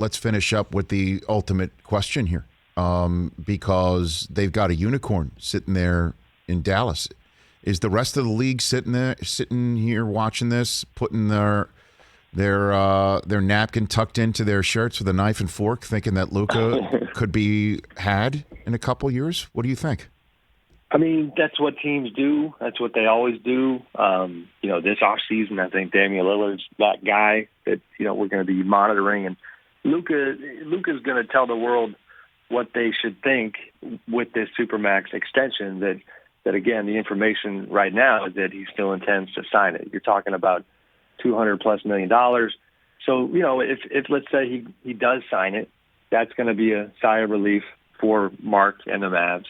let's finish up with the ultimate question here, because they've got a unicorn sitting there in Dallas. Is the rest of the league sitting here watching this, putting their napkin tucked into their shirts with a knife and fork, thinking that Luka could be had in a couple years? What do you think? I mean, that's what teams do. That's what they always do. This offseason, I think Damian Lillard's that guy that, we're going to be monitoring. And Luka's going to tell the world what they should think with this Supermax extension that again, the information right now is that he still intends to sign it. You're talking about $200+ million. So, if let's say he does sign it, that's going to be a sigh of relief for Mark and the Mavs.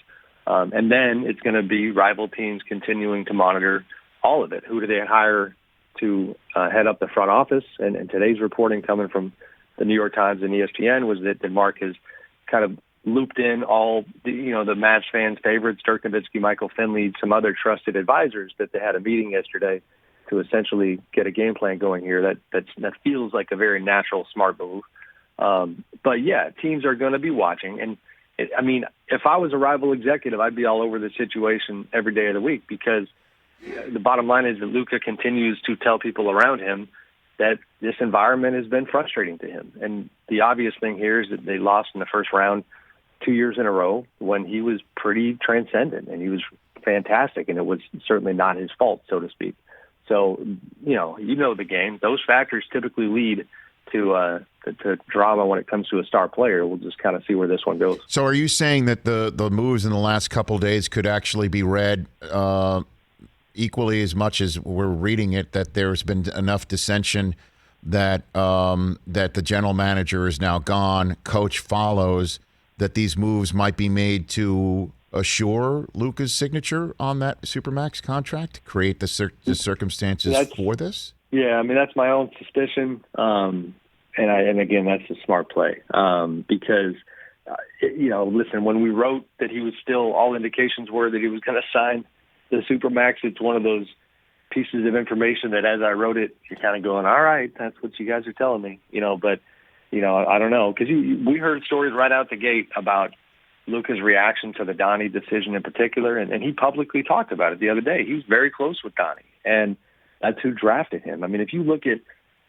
And then it's going to be rival teams continuing to monitor all of it. Who do they hire to head up the front office? And today's reporting coming from the New York Times and ESPN was that Mark has kind of looped in all the Mavs fans' favorites, Dirk Nowitzki, Michael Finley, some other trusted advisors, that they had a meeting yesterday to essentially get a game plan going here. That feels like a very natural, smart move. But yeah, teams are going to be watching. And if I was a rival executive, I'd be all over the situation every day of the week, because the bottom line is that Luka continues to tell people around him that this environment has been frustrating to him. And the obvious thing here is that they lost in the first round 2 years in a row when he was pretty transcendent and he was fantastic, and it was certainly not his fault, so to speak. So, the game. Those factors typically lead to drama when it comes to a star player. We'll just kind of see where this one goes. So are you saying that the moves in the last couple of days could actually be read equally as much as we're reading it, that there's been enough dissension that the general manager is now gone, coach follows, that these moves might be made to assure Luka's signature on that Supermax contract, create the circumstances for this? Yeah, that's my own suspicion. And again, that's a smart play, because, listen, when we wrote that he was still, all indications were that he was going to sign the Supermax, it's one of those pieces of information that as I wrote it, you're kind of going, all right, that's what you guys are telling me, but, I don't know. Because we heard stories right out the gate about Luka's reaction to the Donnie decision in particular, and he publicly talked about it the other day. He was very close with Donnie, and that's who drafted him. If you look at,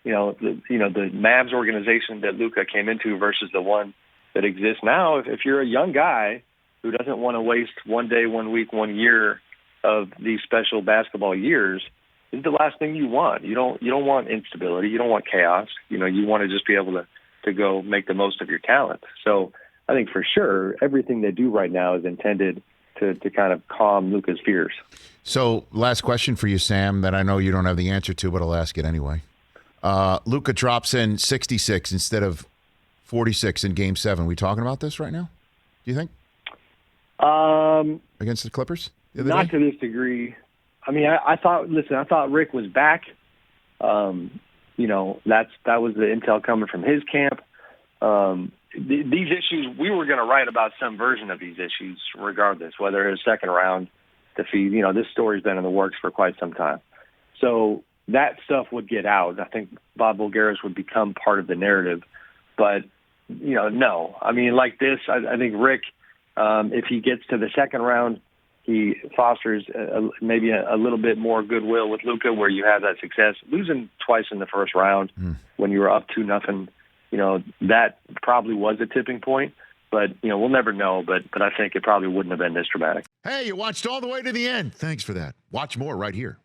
the Mavs organization that Luka came into versus the one that exists now, if you're a young guy who doesn't want to waste 1 day, 1 week, 1 year of these special basketball years, this is the last thing you want. You don't want instability. You don't want chaos. You want to just be able to go make the most of your talent. So I think for sure everything they do right now is intended to kind of calm Luka's fears. So last question for you, Sam, that I know you don't have the answer to, but I'll ask it anyway. Luka drops in 66 instead of 46 in Game 7. We talking about this right now, do you think? Against the Clippers the other not day? To this degree. I thought Rick was back. That was the intel coming from his camp. These issues, we were going to write about some version of these issues regardless, whether it was second round defeat. This story's been in the works for quite some time. So that stuff would get out. I think Bob Bulgaris would become part of the narrative. But, no. Like this, I think Rick, if he gets to the second round, he fosters maybe a little bit more goodwill with Luka, where you have that success. Losing twice in the first round when you were up 2-0, that probably was a tipping point. But, we'll never know. But I think it probably wouldn't have been this dramatic. Hey, you watched all the way to the end. Thanks for that. Watch more right here.